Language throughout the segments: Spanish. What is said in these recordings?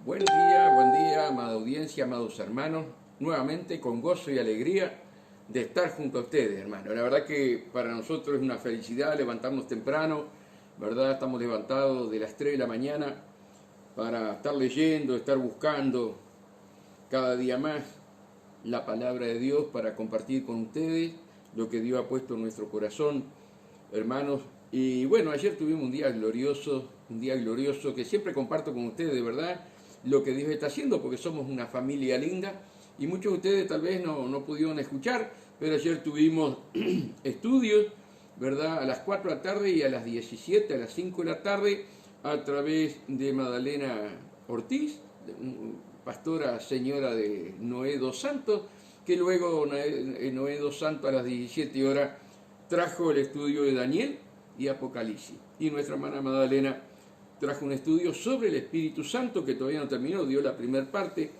buen día, amada audiencia, amados hermanos, nuevamente con gozo y alegría de estar junto a ustedes, hermanos. La verdad que para nosotros es una felicidad levantarnos temprano, ¿verdad? Estamos levantados de las 3 de la mañana para estar leyendo, estar buscando cada día más la palabra de Dios para compartir con ustedes lo que Dios ha puesto en nuestro corazón, hermanos. Y bueno, ayer tuvimos un día glorioso que siempre comparto con ustedes, de verdad, lo que Dios está haciendo, porque somos una familia linda y muchos de ustedes tal vez no pudieron escuchar, pero ayer tuvimos estudios, ¿verdad? A las 4 de la tarde y a las 17, a las 5 de la tarde, a través de Magdalena Ortiz, pastora señora de Noé dos Santos, que luego Noé dos Santos a las 17 horas trajo el estudio de Daniel y Apocalipsis. Y nuestra hermana Magdalena trajo un estudio sobre el Espíritu Santo, que todavía no terminó, dio la primera parte.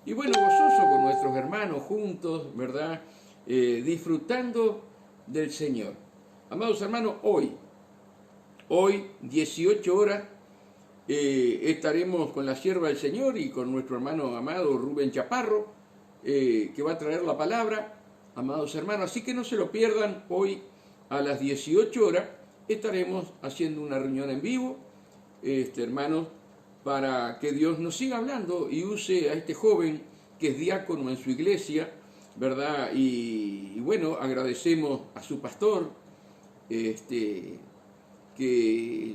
Y bueno, gozoso con nuestros hermanos juntos, ¿verdad? Disfrutando del Señor. Amados hermanos, hoy 18 horas, estaremos con la sierva del Señor y con nuestro hermano amado Rubén Chaparro, que va a traer la palabra, amados hermanos. Así que no se lo pierdan, hoy a las 18 horas estaremos haciendo una reunión en vivo, hermanos, para que Dios nos siga hablando y use a este joven que es diácono en su iglesia, ¿verdad? Y bueno, agradecemos a su pastor, que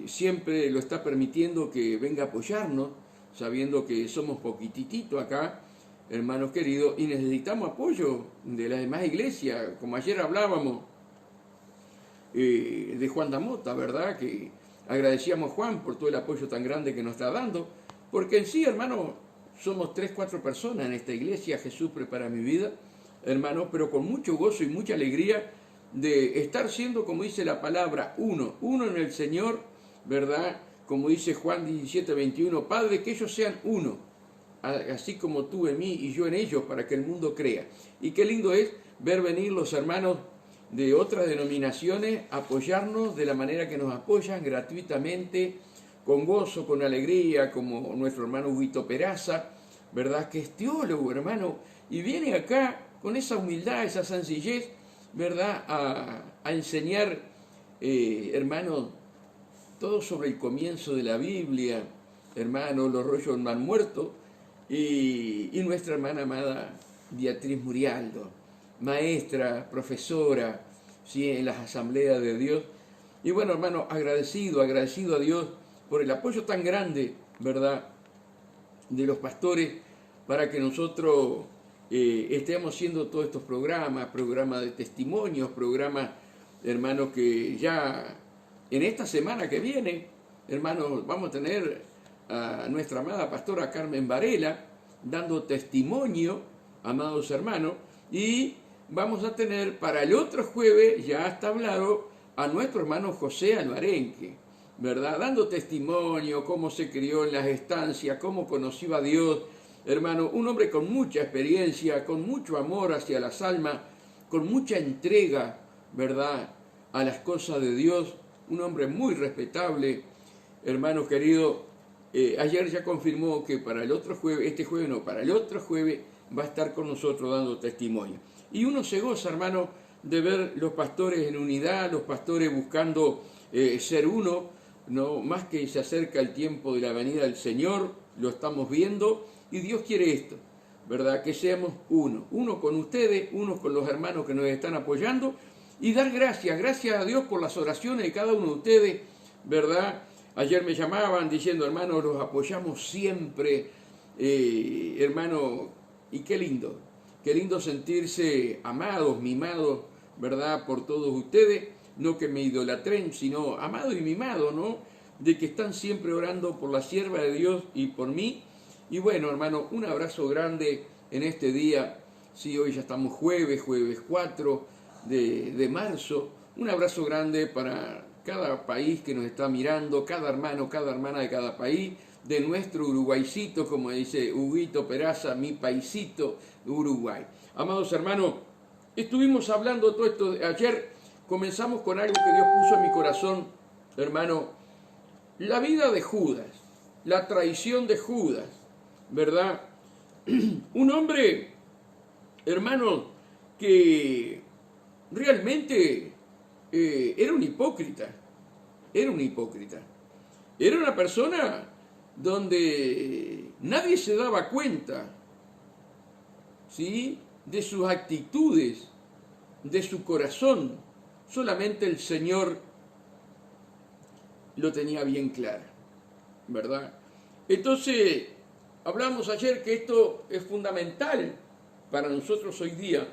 siempre lo está permitiendo que venga a apoyarnos, sabiendo que somos poquitito acá, hermanos queridos, y necesitamos apoyo de las demás iglesias, como ayer hablábamos de Juan Damota, ¿verdad? Que agradecíamos a Juan por todo el apoyo tan grande que nos está dando, porque en sí, hermano, somos 3, 4 personas en esta iglesia, Jesús prepara mi vida, hermano, pero con mucho gozo y mucha alegría de estar siendo, como dice la palabra, uno en el Señor, ¿verdad? Como dice Juan 17:21, Padre, que ellos sean uno, así como tú en mí y yo en ellos, para que el mundo crea. Y qué lindo es ver venir los hermanos de otras denominaciones, apoyarnos de la manera que nos apoyan, gratuitamente, con gozo, con alegría, como nuestro hermano Huguito Peraza, ¿verdad? Que es teólogo, hermano, y viene acá con esa humildad, esa sencillez, ¿verdad? A enseñar, hermano, todo sobre el comienzo de la Biblia, hermano, los rollos del mar muerto, y nuestra hermana amada Beatriz Murialdo, maestra, profesora, ¿sí? En las asambleas de Dios. Y bueno, hermano, agradecido a Dios por el apoyo tan grande, ¿verdad?, de los pastores, para que nosotros estemos haciendo todos estos programas de testimonios, programas, hermanos, que ya en esta semana que viene, hermanos, vamos a tener a nuestra amada pastora Carmen Varela dando testimonio, amados hermanos, y vamos a tener para el otro jueves, ya está hablado, a nuestro hermano José Alvarenque, ¿verdad? Dando testimonio, cómo se crió en las estancias, cómo conoció a Dios, hermano, un hombre con mucha experiencia, con mucho amor hacia las almas, con mucha entrega, ¿verdad?, a las cosas de Dios, un hombre muy respetable, hermano querido. Ayer ya confirmó que para el otro jueves, para el otro jueves va a estar con nosotros dando testimonio. Y uno se goza, hermano, de ver los pastores en unidad, los pastores buscando ser uno, no más que se acerca el tiempo de la venida del Señor, lo estamos viendo, y Dios quiere esto, ¿verdad? Que seamos uno con ustedes, uno con los hermanos que nos están apoyando, y dar gracias a Dios por las oraciones de cada uno de ustedes, ¿verdad? Ayer me llamaban diciendo, hermano, los apoyamos siempre, hermano, y qué lindo sentirse amados, mimados, ¿verdad?, por todos ustedes, no que me idolatren, sino amado y mimado, ¿no?, de que están siempre orando por la sierva de Dios y por mí. Y bueno, hermano, un abrazo grande en este día, sí, hoy ya estamos jueves 4 de marzo, un abrazo grande para cada país que nos está mirando, cada hermano, cada hermana de cada país, de nuestro Uruguaycito, como dice Huguito Peraza, mi paisito Uruguay. Amados hermanos, estuvimos hablando todo esto, ayer comenzamos con algo que Dios puso en mi corazón, hermano, la vida de Judas, la traición de Judas, ¿verdad? Un hombre, hermano, que realmente era un hipócrita, era un hipócrita. Era una persona donde nadie se daba cuenta, ¿sí?, de sus actitudes, de su corazón. Solamente el Señor lo tenía bien claro, ¿verdad? Entonces, hablamos ayer que esto es fundamental para nosotros hoy día,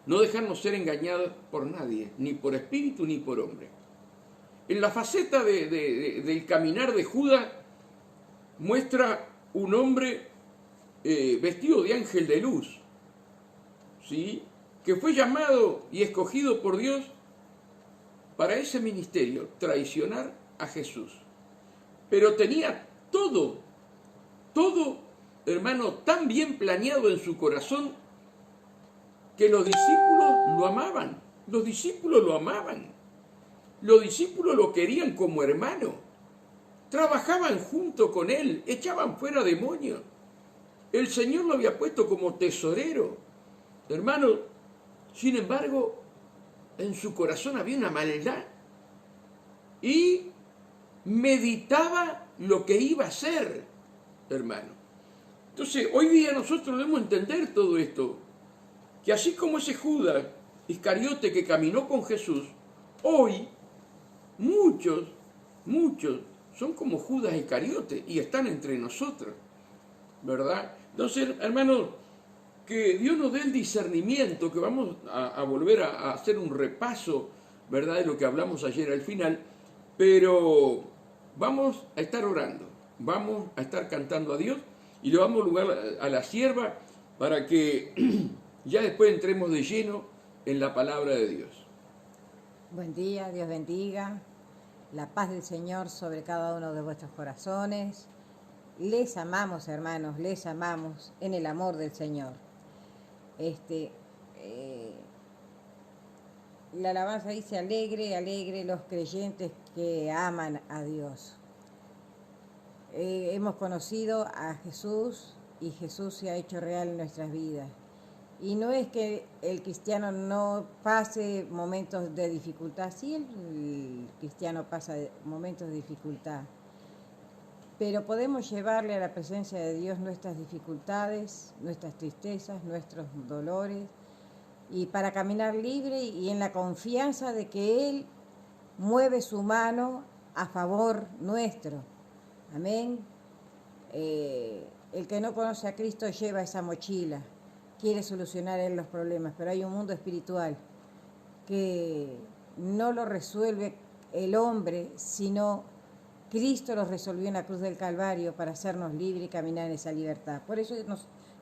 no dejarnos ser engañados por nadie, ni por espíritu ni por hombre. En la faceta del caminar de Judas muestra un hombre vestido de ángel de luz, ¿sí?, que fue llamado y escogido por Dios para ese ministerio, traicionar a Jesús. Pero tenía todo, hermano, tan bien planeado en su corazón que los discípulos lo amaban. Los discípulos lo amaban. Los discípulos lo querían como hermano. Trabajaban junto con él, echaban fuera demonios. El Señor lo había puesto como tesorero. Hermano, sin embargo, en su corazón había una maldad. Y meditaba lo que iba a hacer, hermano. Entonces, hoy día nosotros debemos entender todo esto. Que así como ese Judas Iscariote que caminó con Jesús, hoy muchos son como Judas Iscariote y están entre nosotros, ¿verdad? Entonces, hermanos, que Dios nos dé el discernimiento, que vamos a volver a hacer un repaso, ¿verdad?, de lo que hablamos ayer al final, pero vamos a estar orando, vamos a estar cantando a Dios y le vamos a lugar a la sierva para que ya después entremos de lleno en la palabra de Dios. Buen día, Dios bendiga. La paz del Señor sobre cada uno de vuestros corazones. Les amamos, hermanos, les amamos en el amor del Señor. La alabanza dice: alegre, alegre los creyentes que aman a Dios. Hemos conocido a Jesús y Jesús se ha hecho real en nuestras vidas. Y no es que el cristiano no pase momentos de dificultad, sí, el cristiano pasa momentos de dificultad, pero podemos llevarle a la presencia de Dios nuestras dificultades, nuestras tristezas, nuestros dolores, y para caminar libre y en la confianza de que Él mueve su mano a favor nuestro. Amén. El que no conoce a Cristo lleva esa mochila. Quiere solucionar él los problemas, pero hay un mundo espiritual que no lo resuelve el hombre, sino Cristo lo resolvió en la cruz del Calvario para hacernos libres y caminar en esa libertad. Por eso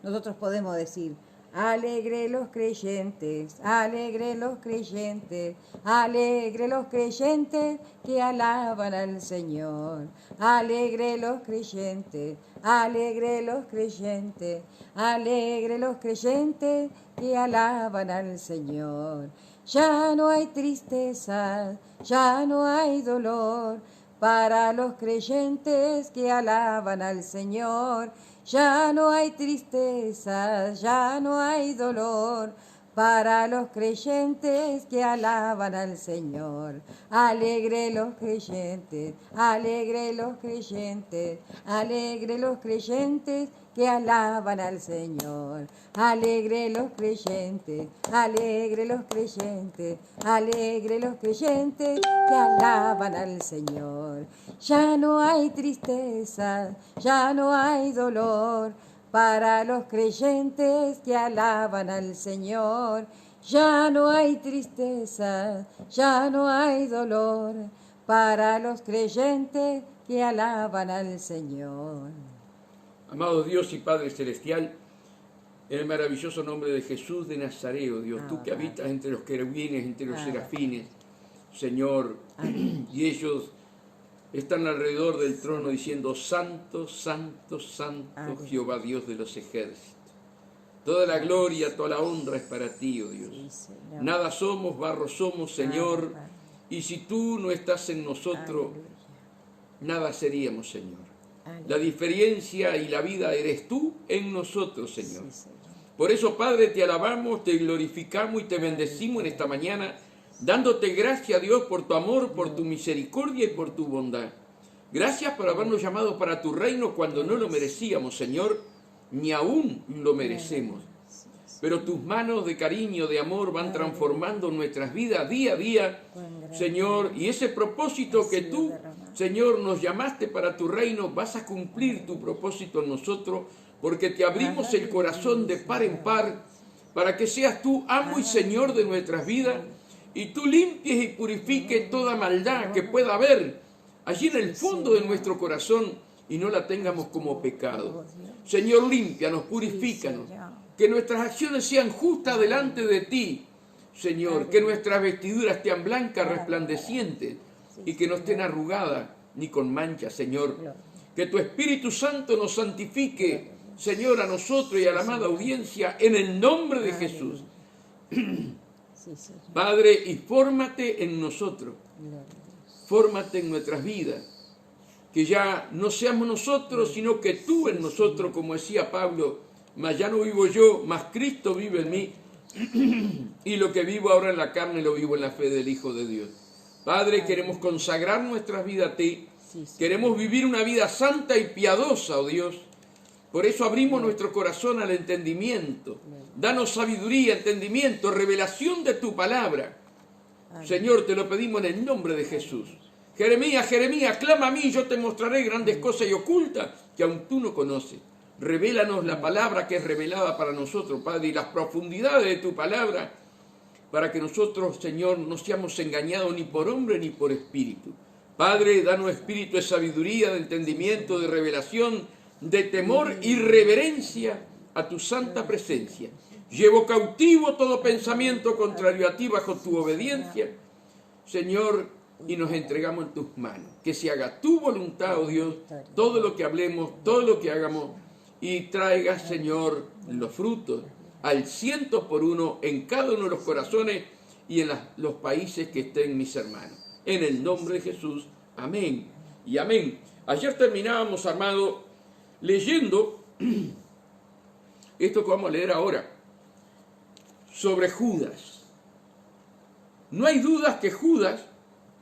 nosotros podemos decir: alegre los creyentes, alegre los creyentes, alegre los creyentes que alaban al Señor. Alegre los creyentes, alegre los creyentes, alegre los creyentes que alaban al Señor. Ya no hay tristeza, ya no hay dolor para los creyentes que alaban al Señor. Ya no hay tristeza, ya no hay dolor para los creyentes que alaban al Señor. Alegre los creyentes, alegre los creyentes, alegre los creyentes que alaban al Señor. Alegre los creyentes, alegre los creyentes, alegre los creyentes que alaban al Señor. Ya no hay tristeza, ya no hay dolor para los creyentes que alaban al Señor. Ya no hay tristeza, ya no hay dolor para los creyentes que alaban al Señor. Amado Dios y Padre Celestial, en el maravilloso nombre de Jesús de Nazaret, oh Dios, tú que habitas entre los querubines, entre los serafines, Señor, y ellos están alrededor del trono diciendo: Santo, Santo, Santo, Jehová Dios de los ejércitos. Toda la gloria, toda la honra es para ti, oh Dios. Sí, nada somos, barro somos, Señor, y si tú no estás en nosotros, nada seríamos, Señor. La diferencia y la vida eres tú en nosotros, Señor. Sí, Señor. Por eso, Padre, te alabamos, te glorificamos y te bendecimos en esta mañana, dándote gracias, Dios, por tu amor, por tu misericordia y por tu bondad. Gracias por habernos llamado para tu reino cuando no lo merecíamos, Señor, ni aún lo merecemos. Pero tus manos de cariño, de amor, van transformando nuestras vidas día a día, Señor, y ese propósito que tú, Señor, nos llamaste para tu reino, vas a cumplir tu propósito en nosotros, porque te abrimos el corazón de par en par, para que seas tú amo y Señor de nuestras vidas, y tú limpies y purifiques toda maldad que pueda haber allí en el fondo de nuestro corazón, y no la tengamos como pecado. Señor, límpianos, purifícanos, que nuestras acciones sean justas delante de ti, Señor, que nuestras vestiduras estén blancas, resplandecientes, y que no estén arrugadas ni con manchas, Señor. Que tu Espíritu Santo nos santifique, Señor, a nosotros y a la amada audiencia, en el nombre de Jesús. Padre, y fórmate en nosotros, fórmate en nuestras vidas, que ya no seamos nosotros, sino que tú en nosotros, como decía Pablo, mas ya no vivo yo, mas Cristo vive en mí, y lo que vivo ahora en la carne lo vivo en la fe del Hijo de Dios. Padre, queremos consagrar nuestras vidas a ti, queremos vivir una vida santa y piadosa, oh Dios. Por eso abrimos nuestro corazón al entendimiento. Danos sabiduría, entendimiento, revelación de tu palabra. Señor, te lo pedimos en el nombre de Jesús. Jeremías, Jeremías, clama a mí, yo te mostraré grandes cosas y ocultas que aún tú no conoces. Revélanos la palabra que es revelada para nosotros, Padre, y las profundidades de tu palabra, para que nosotros, Señor, no seamos engañados ni por hombre ni por espíritu. Padre, danos espíritu de sabiduría, de entendimiento, de revelación, de temor y reverencia a tu santa presencia. Llevo cautivo todo pensamiento contrario a ti bajo tu obediencia, Señor, y nos entregamos en tus manos. Que se haga tu voluntad, oh Dios, todo lo que hablemos, todo lo que hagamos, y traiga, Señor, los frutos al 100% en cada uno de los corazones y en los países que estén mis hermanos. En el nombre de Jesús, amén y amén. Ayer terminábamos, amado, leyendo esto que vamos a leer ahora, sobre Judas. No hay dudas que Judas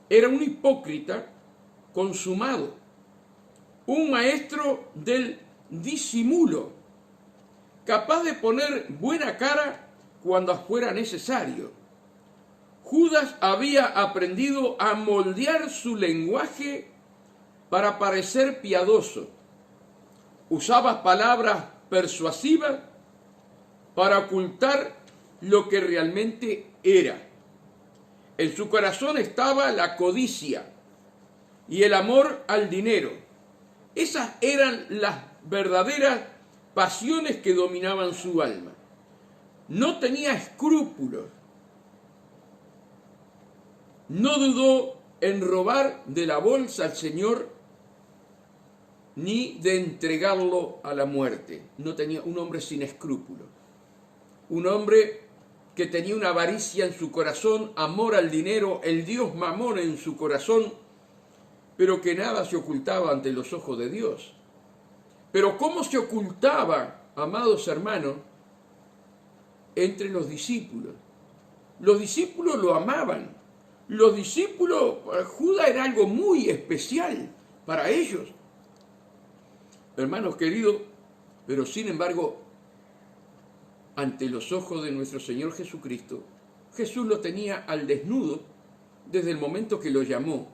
era un hipócrita consumado, un maestro del disimulo, capaz de poner buena cara cuando fuera necesario. Judas había aprendido a moldear su lenguaje para parecer piadoso. Usaba palabras persuasivas para ocultar lo que realmente era. En su corazón estaba la codicia y el amor al dinero. Esas eran las verdaderas pasiones que dominaban su alma. No tenía escrúpulos. No dudó en robar de la bolsa al Señor ni de entregarlo a la muerte. No tenía un hombre sin escrúpulos. Un hombre que tenía una avaricia en su corazón, amor al dinero, el dios Mamón en su corazón, pero que nada se ocultaba ante los ojos de Dios. Pero ¿cómo se ocultaba, amados hermanos, entre los discípulos? Los discípulos lo amaban. Los discípulos, Judas era algo muy especial para ellos. Hermanos queridos, pero sin embargo, ante los ojos de nuestro Señor Jesucristo, Jesús lo tenía al desnudo desde el momento que lo llamó,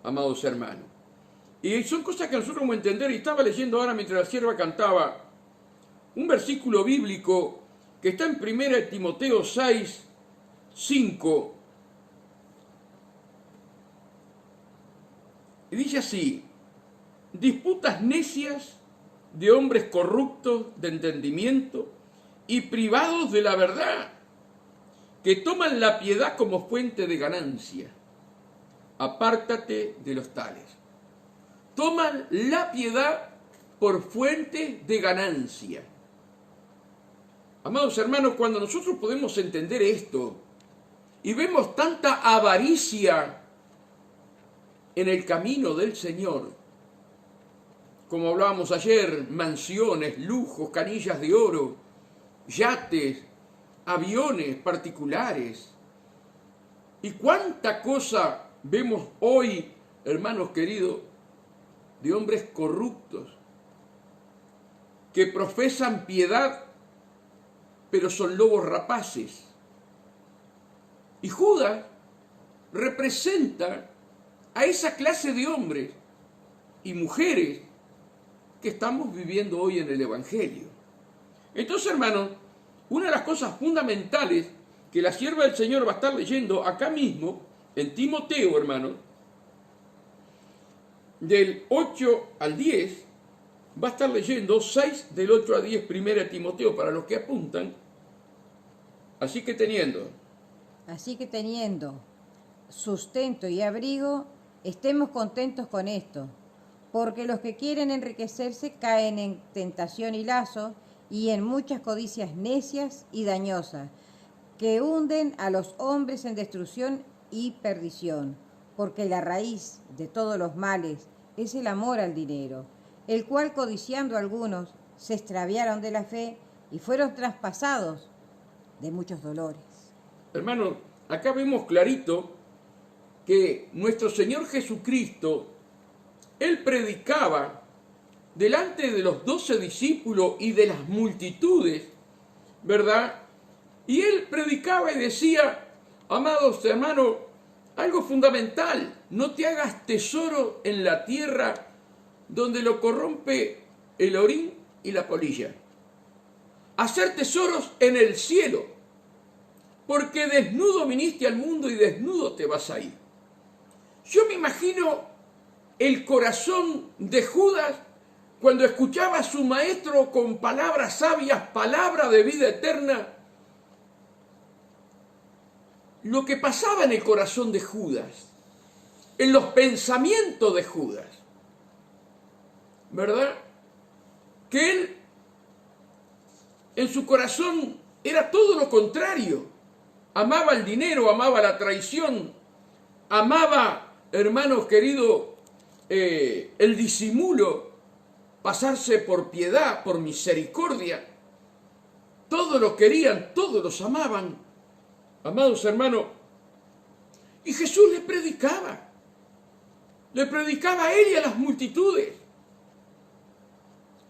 amados hermanos. Y son cosas que nosotros vamos a entender, y estaba leyendo ahora mientras la sierva cantaba, un versículo bíblico que está en 1 Timoteo 6, 5, y dice así: disputas necias de hombres corruptos de entendimiento y privados de la verdad, que toman la piedad como fuente de ganancia. Apártate de los tales. Toman la piedad por fuente de ganancia. Amados hermanos, cuando nosotros podemos entender esto y vemos tanta avaricia en el camino del Señor, como hablábamos ayer, mansiones, lujos, canillas de oro, yates, aviones particulares. ¿Y cuánta cosa vemos hoy, hermanos queridos, de hombres corruptos que profesan piedad, pero son lobos rapaces? Y Judas representa a esa clase de hombres y mujeres que estamos viviendo hoy en el Evangelio. Entonces, hermanos, una de las cosas fundamentales que la sierva del Señor va a estar leyendo acá mismo, en Timoteo, hermanos, del 8 al 10, va a estar leyendo 6 del 8 a 10, primera Timoteo, para los que apuntan. Así que teniendo sustento y abrigo, estemos contentos con esto, porque los que quieren enriquecerse caen en tentación y lazo y en muchas codicias necias y dañosas, que hunden a los hombres en destrucción y perdición, porque la raíz de todos los males es el amor al dinero, el cual codiciando algunos se extraviaron de la fe y fueron traspasados de muchos dolores. Hermanos, acá vemos clarito que nuestro Señor Jesucristo, Él predicaba delante de los 12 discípulos y de las multitudes, ¿verdad? Y Él predicaba y decía, amados hermanos, algo fundamental, no te hagas tesoro en la tierra donde lo corrompe el orín y la polilla. Hacer tesoros en el cielo, porque desnudo viniste al mundo y desnudo te vas a ir. Yo me imagino el corazón de Judas cuando escuchaba a su maestro con palabras sabias, palabras de vida eterna. Lo que pasaba en el corazón de Judas, en los pensamientos de Judas, ¿verdad? Que él, en su corazón, era todo lo contrario. Amaba el dinero, amaba la traición, amaba, hermanos queridos, el disimulo, pasarse por piedad, por misericordia. Todos lo querían, todos los amaban, amados hermanos. Y Jesús le predicaba a él y a las multitudes.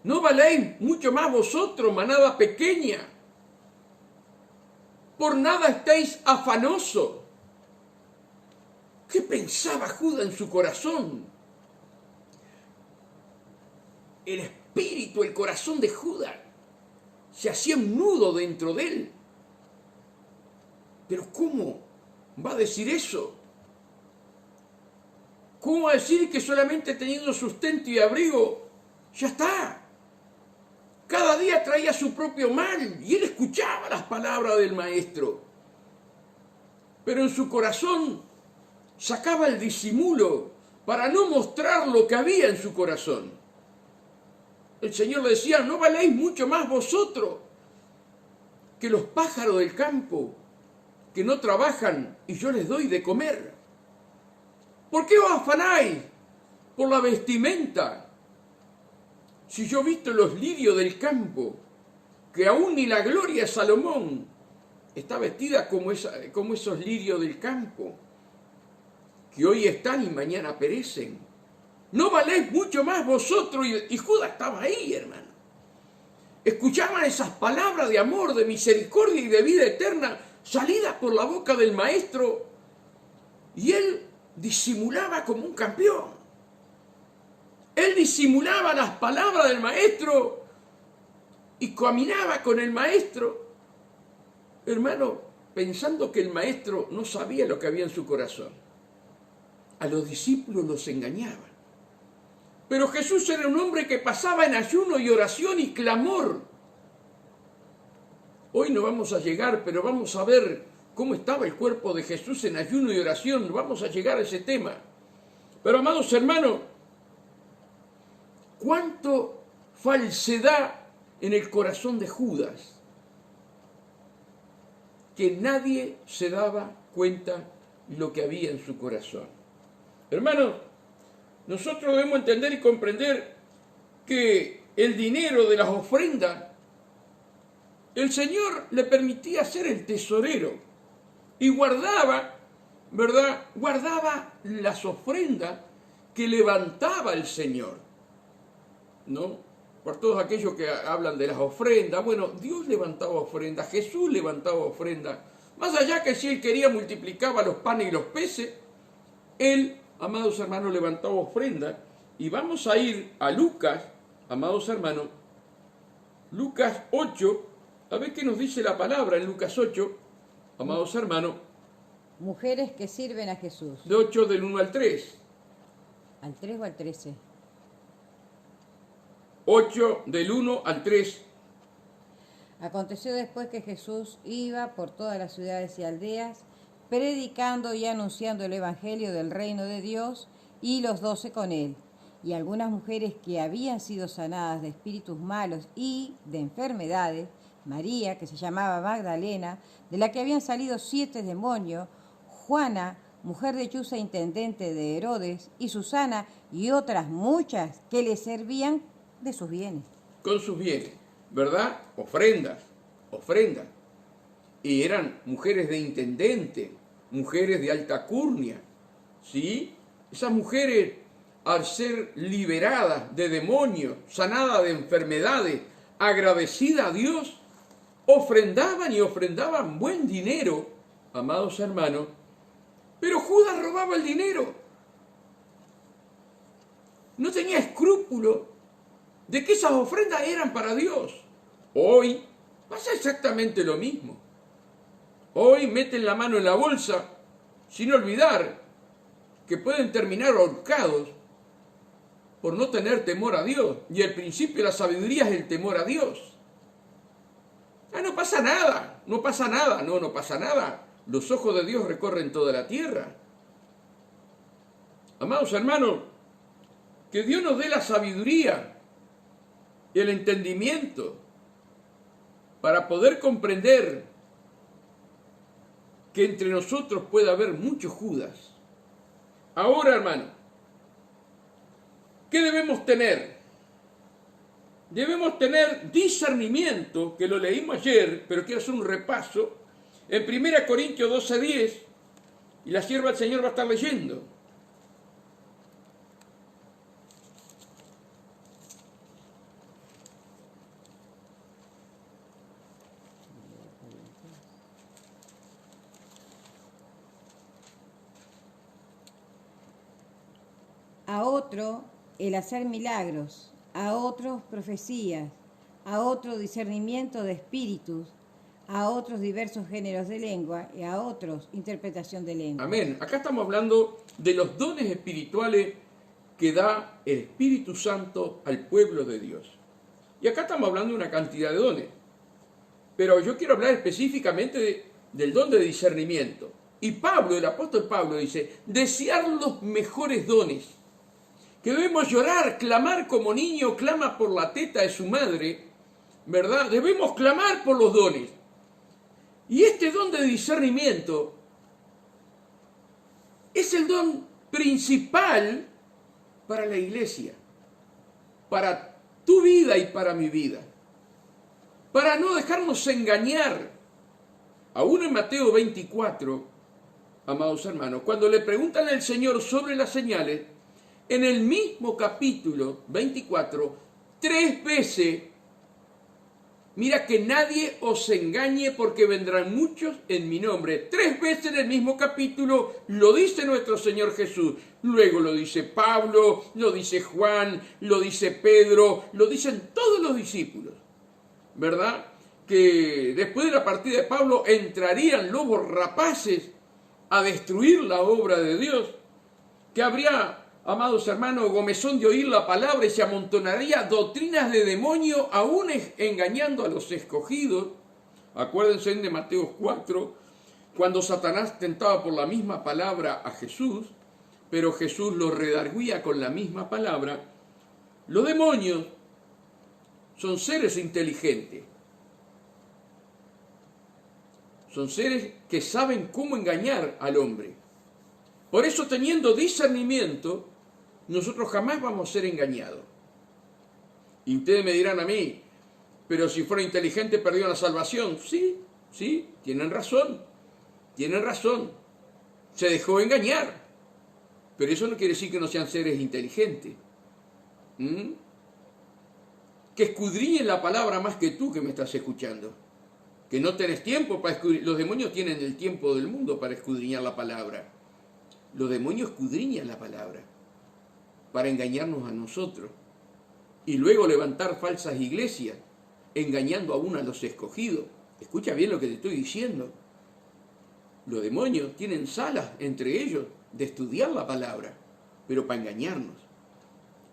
¿No valéis mucho más vosotros, manada pequeña? Por nada estáis afanosos. ¿Qué pensaba Judas en su corazón? El espíritu, el corazón de Judas se hacía un nudo dentro de él. Pero ¿cómo va a decir eso? ¿Cómo va a decir que solamente teniendo sustento y abrigo ya está? Cada día traía su propio mal y él escuchaba las palabras del maestro. Pero en su corazón sacaba el disimulo para no mostrar lo que había en su corazón. El Señor le decía, no valéis mucho más vosotros que los pájaros del campo que no trabajan y yo les doy de comer. ¿Por qué os afanáis por la vestimenta? Si yo he visto los lirios del campo, que aún ni la gloria de Salomón está vestida como esos lirios del campo, que hoy están y mañana perecen. ¿No valéis mucho más vosotros? Y Judas estaba ahí, hermano. Escuchaban esas palabras de amor, de misericordia y de vida eterna salidas por la boca del maestro, y él disimulaba como un campeón. Él disimulaba las palabras del maestro y caminaba con el maestro, hermano, pensando que el maestro no sabía lo que había en su corazón. A los discípulos los engañaba. Pero Jesús era un hombre que pasaba en ayuno y oración y clamor. Hoy no vamos a llegar, pero vamos a ver cómo estaba el cuerpo de Jesús en ayuno y oración. Vamos a llegar a ese tema. Pero, amados hermanos, cuánto falsedad en el corazón de Judas, que nadie se daba cuenta lo que había en su corazón. Hermanos, nosotros debemos entender y comprender que el dinero de las ofrendas, el Señor le permitía ser el tesorero y guardaba, ¿verdad? Guardaba las ofrendas que levantaba el Señor, ¿no? Por todos aquellos que hablan de las ofrendas, bueno, Dios levantaba ofrendas, Jesús levantaba ofrendas, más allá que si Él quería multiplicaba los panes y los peces, Él, amados hermanos, levantaba ofrendas. Y vamos a ir a Lucas, amados hermanos, Lucas 8, a ver qué nos dice la palabra en Lucas 8, amados hermanos. Mujeres que sirven a Jesús. De 8 del 1 al 3. ¿Al 3 o al 13? 8 del 1 al 3. Aconteció después que Jesús iba por todas las ciudades y aldeas, predicando y anunciando el evangelio del reino de Dios, y los 12 con él. Y algunas mujeres que habían sido sanadas de espíritus malos y de enfermedades, María, que se llamaba Magdalena, de la que habían salido 7 demonios, Juana, mujer de Chuza, intendente de Herodes, y Susana, y otras muchas que le servían de sus bienes. Con sus bienes, ¿verdad? Ofrendas. Y eran mujeres de intendente, mujeres de alta curnia, ¿sí? Esas mujeres, al ser liberadas de demonios, sanadas de enfermedades, agradecidas a Dios, ofrendaban y ofrendaban buen dinero, amados hermanos, pero Judas robaba el dinero. No tenía escrúpulo de que esas ofrendas eran para Dios. Hoy pasa exactamente lo mismo. Hoy meten la mano en la bolsa sin olvidar que pueden terminar ahorcados por no tener temor a Dios. Y el principio de la sabiduría es el temor a Dios. No pasa nada, no pasa nada. Los ojos de Dios recorren toda la tierra. Amados hermanos, que Dios nos dé la sabiduría y el entendimiento para poder comprender que entre nosotros puede haber muchos Judas. Ahora, hermano, ¿qué debemos tener? Debemos tener discernimiento, que lo leímos ayer, pero quiero hacer un repaso, en 1 Corintios 12:10, y la sierva del Señor va a estar leyendo. A otro el hacer milagros, a otros profecías, a otro discernimiento de espíritus, a otros diversos géneros de lengua y a otros interpretación de lengua. Amén. Acá estamos hablando de los dones espirituales que da el Espíritu Santo al pueblo de Dios. Y acá estamos hablando de una cantidad de dones. Pero yo quiero hablar específicamente del don de discernimiento. Y Pablo, el apóstol Pablo, dice, desear los mejores dones, que debemos llorar, clamar como niño clama por la teta de su madre, ¿verdad? Debemos clamar por los dones. Y este don de discernimiento es el don principal para la iglesia, para tu vida y para mi vida, para no dejarnos engañar. Aún en Mateo 24, amados hermanos, cuando le preguntan al Señor sobre las señales, en el mismo capítulo 24, 3 veces, mira que nadie os engañe porque vendrán muchos en mi nombre. 3 veces en el mismo capítulo lo dice nuestro Señor Jesús. Luego lo dice Pablo, lo dice Juan, lo dice Pedro, lo dicen todos los discípulos. ¿Verdad? Que después de la partida de Pablo entrarían lobos rapaces a destruir la obra de Dios. Que habría, amados hermanos, comezón de oír la palabra y se amontonaría doctrinas de demonio, aún engañando a los escogidos. Acuérdense de Mateo 4, cuando Satanás tentaba por la misma palabra a Jesús, pero Jesús lo redarguía con la misma palabra. Los demonios son seres inteligentes. Son seres que saben cómo engañar al hombre. Por eso, teniendo discernimiento, nosotros jamás vamos a ser engañados. Y ustedes me dirán a mí, pero si fuera inteligente perdió la salvación. Sí, sí, tienen razón, tienen razón. Se dejó engañar. Pero eso no quiere decir que no sean seres inteligentes. Que escudriñen la palabra más que tú que me estás escuchando. Que no tenés tiempo para escudriñar. Los demonios tienen el tiempo del mundo para escudriñar la palabra. Los demonios escudriñan la palabra para engañarnos a nosotros. Y luego levantar falsas iglesias, engañando aún a los escogidos. Escucha bien lo que te estoy diciendo. Los demonios tienen salas entre ellos de estudiar la palabra, pero para engañarnos.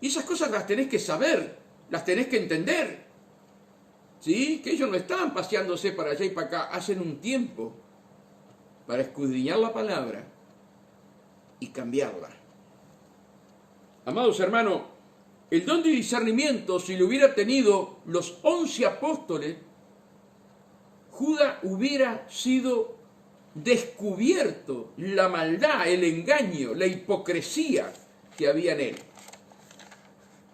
Y esas cosas las tenés que saber, las tenés que entender. ¿Sí? Que ellos no están paseándose para allá y para acá, hacen un tiempo para escudriñar la palabra y cambiarla. Amados hermanos, el don de discernimiento, si lo hubiera tenido los 11 apóstoles, Judas hubiera sido descubierto la maldad, el engaño, la hipocresía que había en él.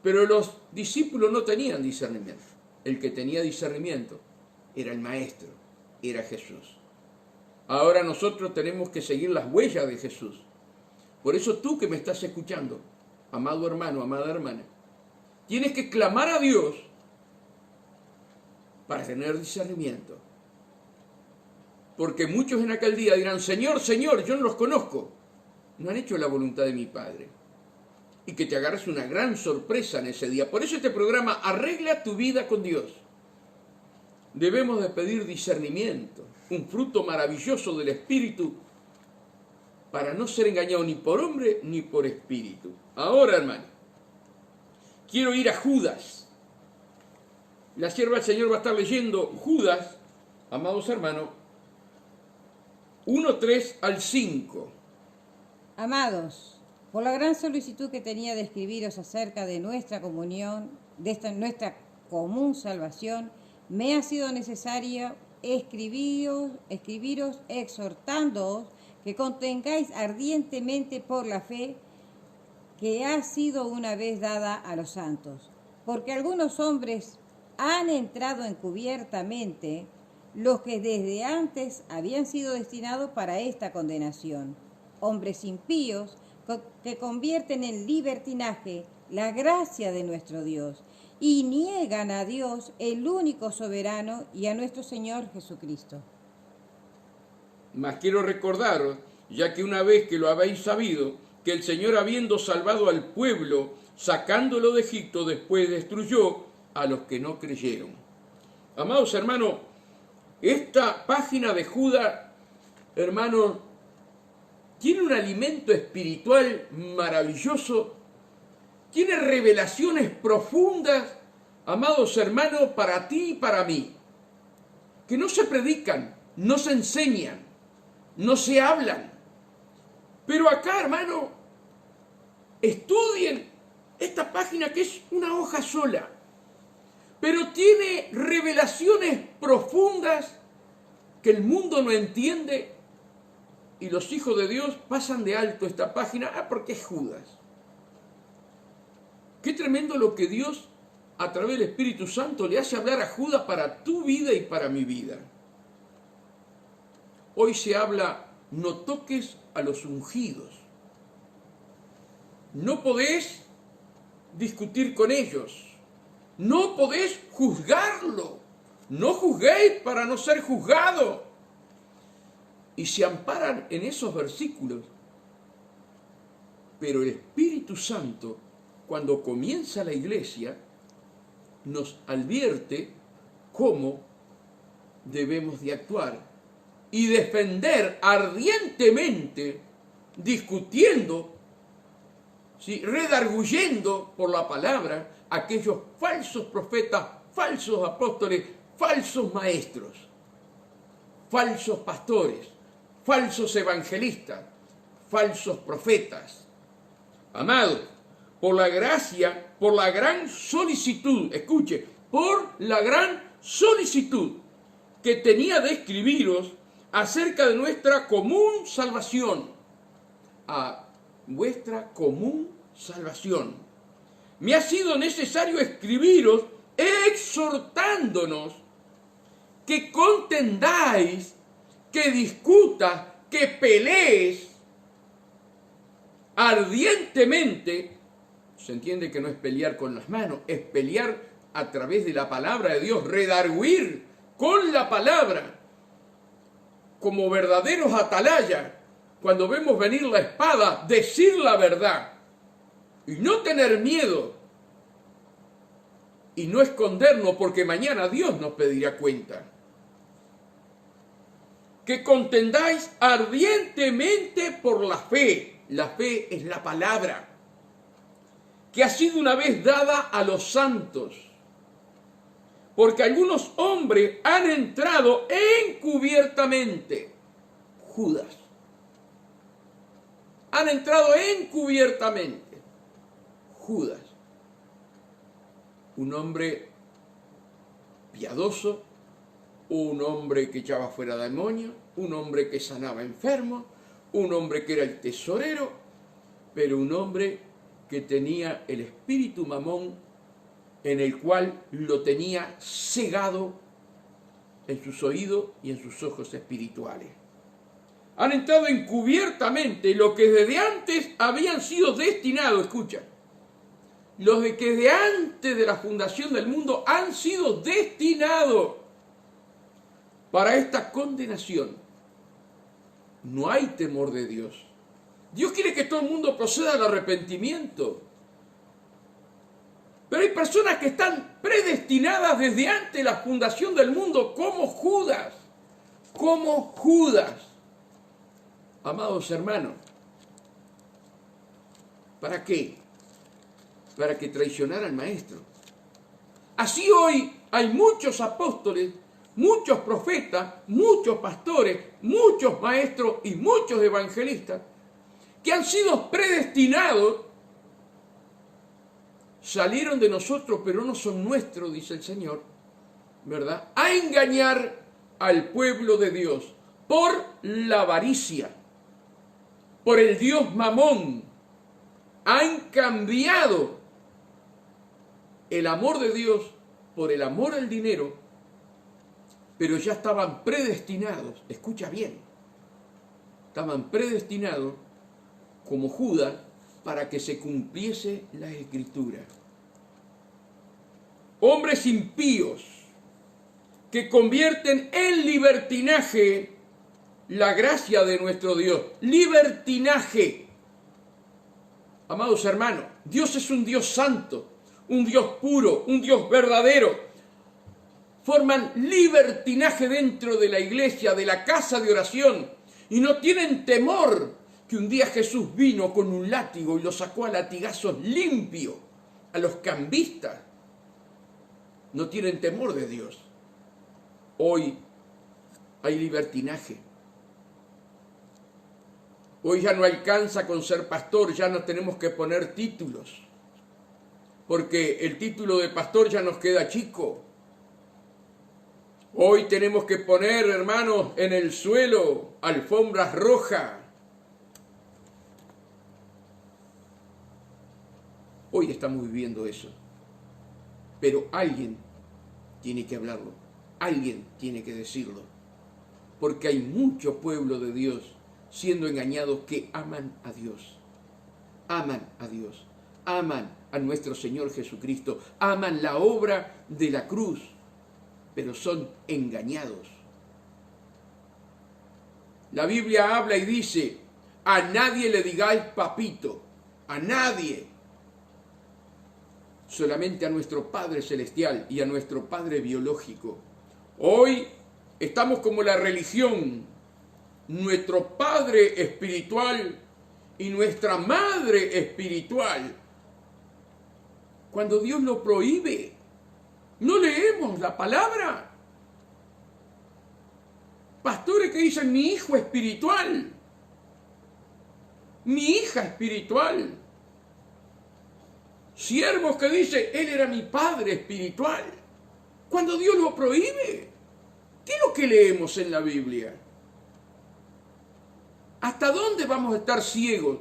Pero los discípulos no tenían discernimiento. El que tenía discernimiento era el Maestro, era Jesús. Ahora nosotros tenemos que seguir las huellas de Jesús. Por eso tú que me estás escuchando, amado hermano, amada hermana, tienes que clamar a Dios para tener discernimiento. Porque muchos en aquel día dirán, Señor, Señor, yo no los conozco. No han hecho la voluntad de mi Padre. Y que te agarres una gran sorpresa en ese día. Por eso este programa, arregla tu vida con Dios. Debemos de pedir discernimiento, un fruto maravilloso del Espíritu, para no ser engañado ni por hombre ni por espíritu. Ahora, hermano, quiero ir a Judas. La sierva del Señor va a estar leyendo Judas, amados hermanos, 1:3 al 5. Amados, por la gran solicitud que tenía de escribiros acerca de nuestra comunión, nuestra común salvación, me ha sido necesario escribiros exhortándoos que contengáis ardientemente por la fe que ha sido una vez dada a los santos. Porque algunos hombres han entrado encubiertamente, los que desde antes habían sido destinados para esta condenación, hombres impíos que convierten en libertinaje la gracia de nuestro Dios y niegan a Dios, el único soberano, y a nuestro Señor Jesucristo. Mas quiero recordaros, ya que una vez que lo habéis sabido, que el Señor, habiendo salvado al pueblo, sacándolo de Egipto, después destruyó a los que no creyeron. Amados hermanos, esta página de Judas, hermanos, tiene un alimento espiritual maravilloso, tiene revelaciones profundas, amados hermanos, para ti y para mí, que no se predican, no se enseñan, no se hablan. Pero acá, hermano, estudien esta página que es una hoja sola, pero tiene revelaciones profundas que el mundo no entiende y los hijos de Dios pasan de alto esta página, porque es Judas. Qué tremendo lo que Dios, a través del Espíritu Santo, le hace hablar a Judas para tu vida y para mi vida. Hoy se habla, no toques a los ungidos. No podés discutir con ellos. No podés juzgarlo. No juzguéis para no ser juzgado. Y se amparan en esos versículos. Pero el Espíritu Santo, cuando comienza la iglesia, nos advierte cómo debemos de actuar y defender ardientemente, discutiendo, ¿sí?, redarguyendo por la palabra aquellos falsos profetas, falsos apóstoles, falsos maestros, falsos pastores, falsos evangelistas, falsos profetas. Amados, por la gracia, por la gran solicitud, escuche, por la gran solicitud que tenía de escribiros acerca de nuestra común salvación, a vuestra común salvación, me ha sido necesario escribiros exhortándonos que contendáis, que discutas, que pelees ardientemente. Se entiende que no es pelear con las manos, es pelear a través de la palabra de Dios, redarguir con la palabra, como verdaderos atalayas. Cuando vemos venir la espada, decir la verdad y no tener miedo y no escondernos, porque mañana Dios nos pedirá cuenta. Que contendáis ardientemente por la fe. La fe es la palabra que ha sido una vez dada a los santos. Porque algunos hombres han entrado encubiertamente. Judas. Han entrado encubiertamente. Judas. Un hombre piadoso, un hombre que echaba fuera demonios, un hombre que sanaba enfermos, un hombre que era el tesorero, pero un hombre que tenía el espíritu mamón, en el cual lo tenía cegado en sus oídos y en sus ojos espirituales. Han entrado encubiertamente lo que desde antes habían sido destinados, escucha, los de que desde antes de la fundación del mundo han sido destinados para esta condenación. No hay temor de Dios. Dios quiere que todo el mundo proceda al arrepentimiento. Pero hay personas que están predestinadas desde antes de la fundación del mundo, como Judas. Como Judas. Amados hermanos, ¿para qué? Para que traicionara al Maestro. Así hoy hay muchos apóstoles, muchos profetas, muchos pastores, muchos maestros y muchos evangelistas que han sido predestinados, salieron de nosotros, pero no son nuestros, dice el Señor, ¿verdad? A engañar al pueblo de Dios por la avaricia, por el Dios Mamón. Han cambiado el amor de Dios por el amor al dinero, pero ya estaban predestinados, escucha bien, estaban predestinados como Judas para que se cumpliese la Escritura. Hombres impíos que convierten en libertinaje la gracia de nuestro Dios. Libertinaje. Amados hermanos, Dios es un Dios santo, un Dios puro, un Dios verdadero. Forman libertinaje dentro de la iglesia, de la casa de oración, y no tienen temor que un día Jesús vino con un látigo y lo sacó a latigazos limpio a los cambistas. No tienen temor de Dios. Hoy hay libertinaje. Hoy ya no alcanza con ser pastor, ya no tenemos que poner títulos, porque el título de pastor ya nos queda chico. Hoy tenemos que poner, hermanos, en el suelo alfombras rojas. Hoy estamos viviendo eso. Pero alguien tiene que hablarlo. Alguien tiene que decirlo. Porque hay mucho pueblo de Dios siendo engañados que aman a Dios. Aman a Dios. Aman a nuestro Señor Jesucristo. Aman la obra de la cruz. Pero son engañados. La Biblia habla y dice, a nadie le digáis papito. A nadie. Solamente a nuestro Padre Celestial y a nuestro Padre biológico. Hoy estamos como la religión, nuestro Padre espiritual y nuestra Madre espiritual. Cuando Dios lo prohíbe, no leemos la palabra. Pastores que dicen, mi hijo espiritual, mi hija espiritual. Siervos que dicen, él era mi padre espiritual. Cuando Dios lo prohíbe, ¿qué es lo que leemos en la Biblia? ¿Hasta dónde vamos a estar ciegos?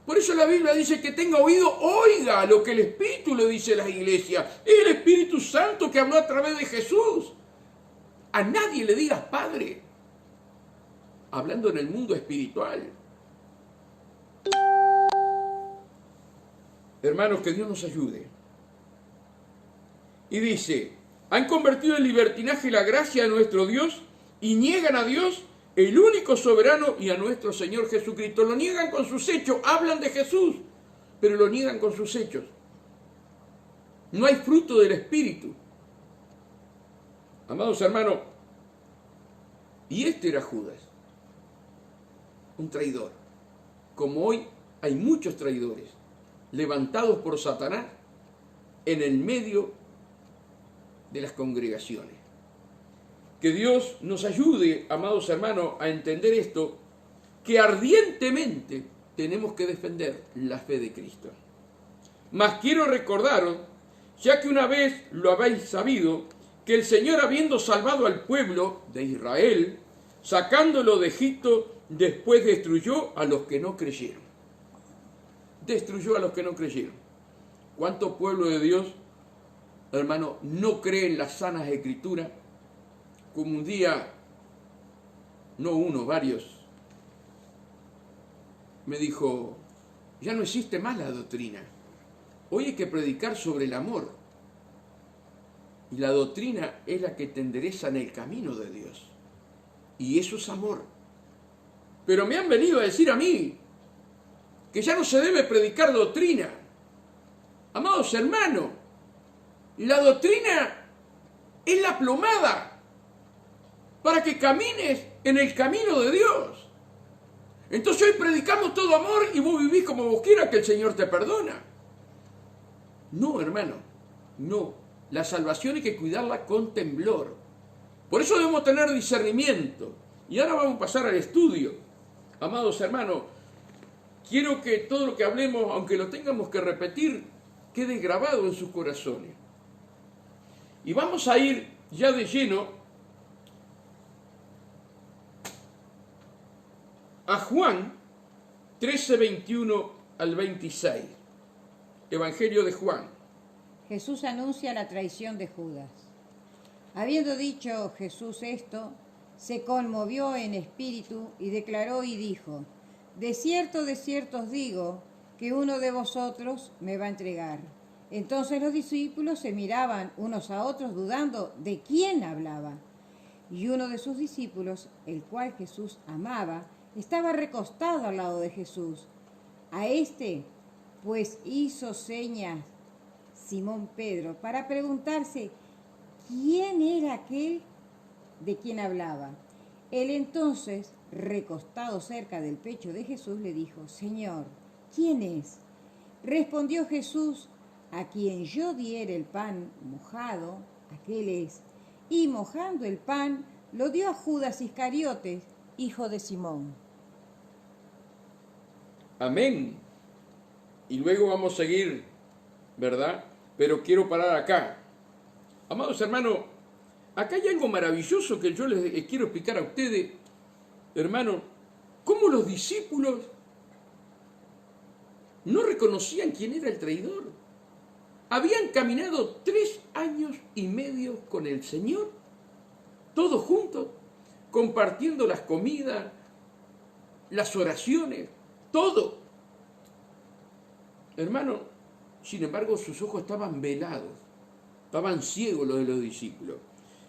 Por eso la Biblia dice que tenga oído, oiga lo que el Espíritu le dice a las iglesias. Es el Espíritu Santo que habló a través de Jesús. A nadie le digas Padre. Hablando en el mundo espiritual. Hermanos, que Dios nos ayude. Y dice, han convertido en libertinaje la gracia de nuestro Dios y niegan a Dios, el único soberano, y a nuestro Señor Jesucristo. Lo niegan con sus hechos, hablan de Jesús, pero lo niegan con sus hechos. No hay fruto del Espíritu. Amados hermanos, y este era Judas, un traidor. Como hoy hay muchos traidores, levantados por Satanás en el medio de las congregaciones. Que Dios nos ayude, amados hermanos, a entender esto, que ardientemente tenemos que defender la fe de Cristo. Mas quiero recordaros, ya que una vez lo habéis sabido, que el Señor, habiendo salvado al pueblo de Israel, sacándolo de Egipto, después destruyó a los que no creyeron. Destruyó a los que no creyeron. ¿Cuánto pueblo de Dios, hermano, no cree en las sanas escrituras? Como un día, no uno, varios, me dijo, ya no existe más la doctrina. Hoy hay que predicar sobre el amor. Y la doctrina es la que te endereza en el camino de Dios. Y eso es amor. Pero me han venido a decir a mí que ya no se debe predicar doctrina. Amados hermanos, la doctrina es la plomada para que camines en el camino de Dios. Entonces hoy predicamos todo amor y vos vivís como vos quieras, que el Señor te perdona. No, hermano, no. La salvación hay que cuidarla con temblor. Por eso debemos tener discernimiento. Y ahora vamos a pasar al estudio. Amados hermanos, quiero que todo lo que hablemos, aunque lo tengamos que repetir, quede grabado en sus corazones. Y vamos a ir ya de lleno a Juan 13, 21 al 26. Evangelio de Juan. Jesús anuncia la traición de Judas. Habiendo dicho Jesús esto, se conmovió en espíritu y declaró y dijo, de cierto os digo, que uno de vosotros me va a entregar. Entonces los discípulos se miraban unos a otros dudando de quién hablaba. Y uno de sus discípulos, el cual Jesús amaba, estaba recostado al lado de Jesús. A este, pues, hizo señas Simón Pedro para preguntarse quién era aquel de quien hablaba. Él entonces, recostado cerca del pecho de Jesús, le dijo, Señor, ¿quién es? Respondió Jesús, a quien yo diere el pan mojado, aquel es. Y mojando el pan, lo dio a Judas Iscariotes, hijo de Simón. Amén. Y luego vamos a seguir, ¿verdad? Pero quiero parar acá. Amados hermanos, acá hay algo maravilloso que yo les quiero explicar a ustedes, hermanos, cómo los discípulos no reconocían quién era el traidor. Habían caminado 3 años y medio con el Señor, todos juntos, compartiendo las comidas, las oraciones, todo. Hermano, sin embargo, sus ojos estaban velados, estaban ciegos los de los discípulos.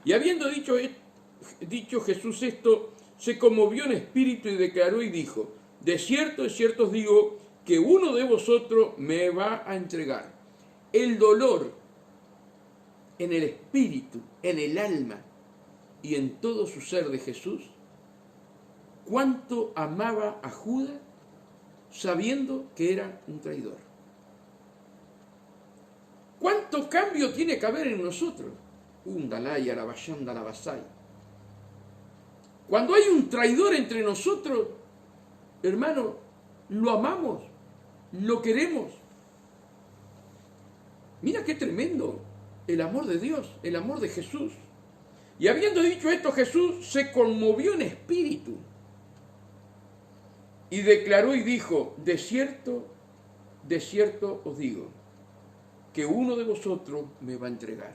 Y habiendo dicho Jesús esto, se conmovió en espíritu y declaró y dijo, de cierto os digo, que uno de vosotros me va a entregar. El dolor en el espíritu, en el alma y en todo su ser de Jesús, cuánto amaba a Judas sabiendo que era un traidor. ¿Cuánto cambio tiene que haber en nosotros? Undalaya, la bayanda, la basay. Cuando hay un traidor entre nosotros, hermano, lo amamos, lo queremos. Mira qué tremendo el amor de Dios, el amor de Jesús. Y habiendo dicho esto, Jesús se conmovió en espíritu. y declaró y dijo, de cierto os digo, que uno de vosotros me va a entregar.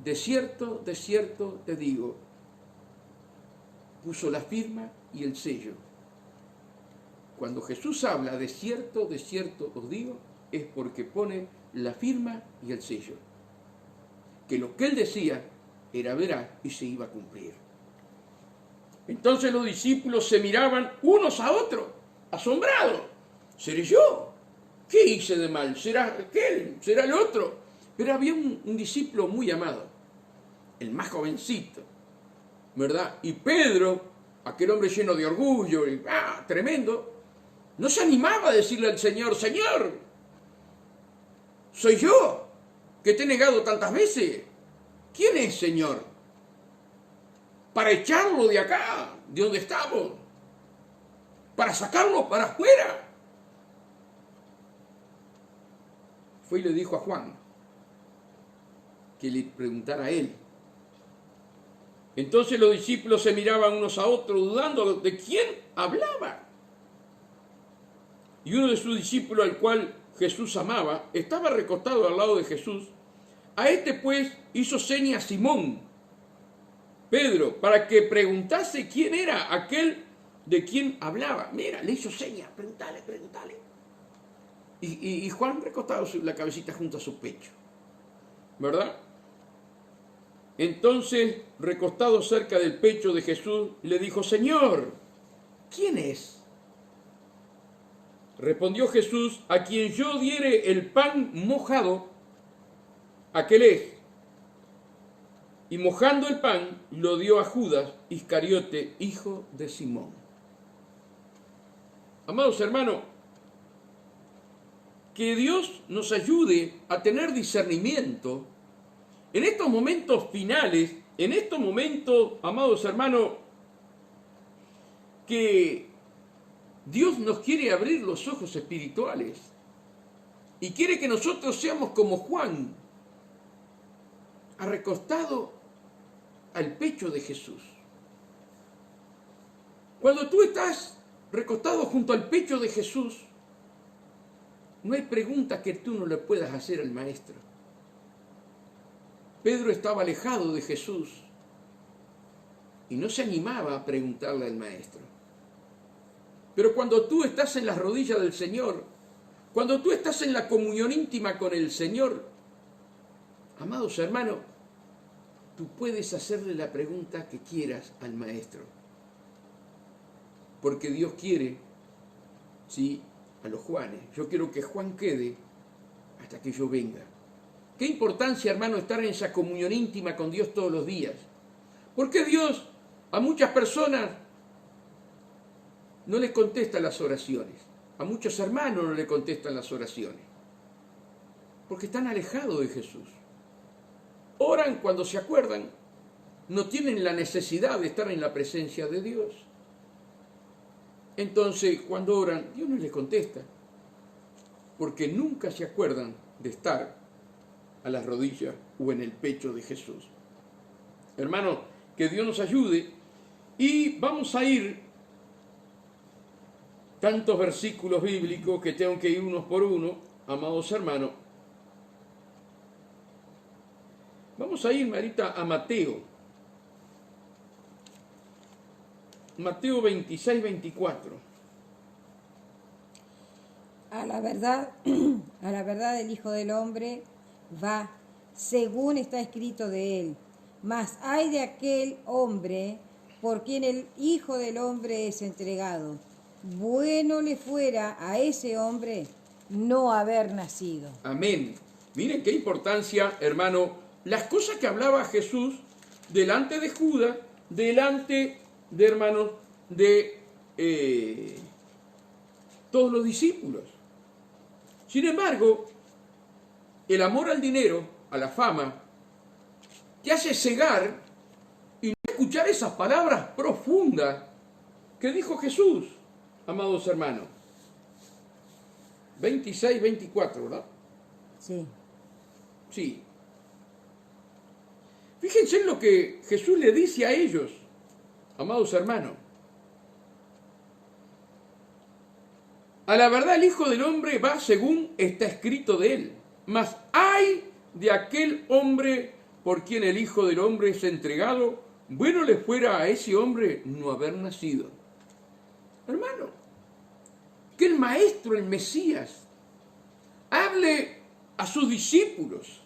De cierto te digo, puso la firma y el sello. Cuando Jesús habla de cierto os digo, es porque pone la firma y el sello. Que lo que él decía era veraz y se iba a cumplir. Entonces los discípulos se miraban unos a otros, asombrados. ¿Seré yo? ¿Qué hice de mal? ¿Será aquel? ¿Será el otro? Pero había un discípulo muy amado, el más jovencito, ¿verdad? Y Pedro, aquel hombre lleno de orgullo, tremendo, no se animaba a decirle al Señor, Señor, soy yo, que te he negado tantas veces. ¿Quién es, Señor? Para echarlo de acá, de donde estamos, para sacarlo para afuera. Fue y le dijo a Juan que le preguntara a él. Entonces los discípulos se miraban unos a otros dudando de quién hablaba. Y uno de sus discípulos, al cual Jesús amaba, estaba recostado al lado de Jesús. A este pues hizo seña a Simón, Pedro, para que preguntase quién era aquel de quien hablaba. Mira, le hizo seña, preguntale. Y Juan recostado la cabecita junto a su pecho, ¿verdad? Entonces, recostado cerca del pecho de Jesús, le dijo, Señor, ¿quién es? Respondió Jesús, a quien yo diere el pan mojado, aquel es. Y mojando el pan, lo dio a Judas Iscariote, hijo de Simón. Amados hermanos, que Dios nos ayude a tener discernimiento en estos momentos finales, en estos momentos, amados hermanos, que Dios nos quiere abrir los ojos espirituales y quiere que nosotros seamos como Juan, recostado al pecho de Jesús. Cuando tú estás recostado junto al pecho de Jesús, no hay pregunta que tú no le puedas hacer al Maestro. Pedro estaba alejado de Jesús y no se animaba a preguntarle al Maestro. Pero cuando tú estás en las rodillas del Señor, cuando tú estás en la comunión íntima con el Señor, amados hermanos, tú puedes hacerle la pregunta que quieras al Maestro. Porque Dios quiere, sí, a los Juanes. Yo quiero que Juan quede hasta que yo venga. Qué importancia, hermano, estar en esa comunión íntima con Dios todos los días. Porque Dios a muchas personas no les contesta las oraciones. A muchos hermanos no le contestan las oraciones. Porque están alejados de Jesús. Oran cuando se acuerdan. No tienen la necesidad de estar en la presencia de Dios. Entonces, cuando oran, Dios no les contesta, porque nunca se acuerdan de estar a las rodillas o en el pecho de Jesús. Hermano, que Dios nos ayude y vamos a ir tantos versículos bíblicos que tengo que ir unos por uno, amados hermanos. Vamos a ir, Marita, a Mateo. Mateo 26, 24. A la verdad el Hijo del Hombre va, según está escrito de él. Mas hay de aquel hombre por quien el Hijo del Hombre es entregado. Bueno le fuera a ese hombre no haber nacido. Amén. Miren qué importancia, hermano, las cosas que hablaba Jesús delante de Judas, delante de hermanos de todos los discípulos. Sin embargo, el amor al dinero, a la fama, te hace cegar y no escuchar esas palabras profundas que dijo Jesús, amados hermanos. 26, 24, ¿verdad? Sí. Sí. Fíjense en lo que Jesús le dice a ellos, amados hermanos. A la verdad el Hijo del Hombre va según está escrito de él. Mas ay de aquel hombre por quien el Hijo del Hombre es entregado, bueno le fuera a ese hombre no haber nacido. Hermano, que el Maestro, el Mesías, hable a sus discípulos,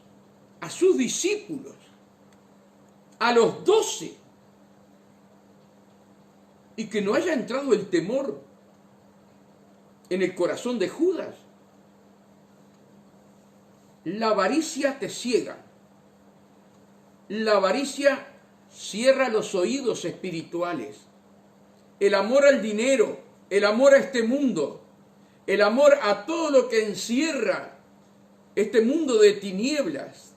a los 12, y que no haya entrado el temor en el corazón de Judas. La avaricia te ciega. La avaricia cierra los oídos espirituales. El amor al dinero, el amor a este mundo, el amor a todo lo que encierra este mundo de tinieblas,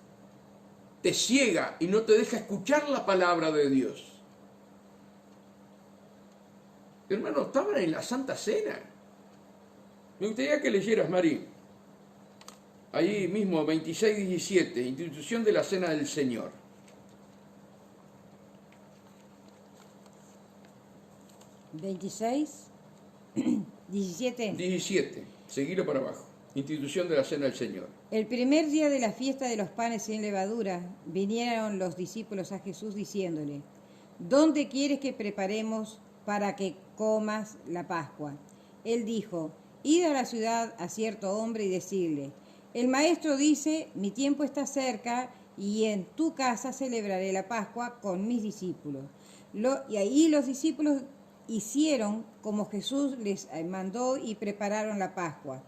te ciega y no te deja escuchar la palabra de Dios. Hermano, estaban en la Santa Cena. Me gustaría que leyeras, Mari, ahí mismo, 26:17, institución de la Cena del Señor. 26, 17. 17, seguilo para abajo. Institución de la Cena del Señor. El primer día de la fiesta de los panes sin levadura, vinieron los discípulos a Jesús diciéndole: ¿Dónde quieres que preparemos para que comas la Pascua? Él dijo: Id a la ciudad a cierto hombre y decirle: el maestro dice, mi tiempo está cerca y en tu casa celebraré la Pascua con mis discípulos. Y ahí los discípulos hicieron como Jesús les mandó y prepararon la Pascua.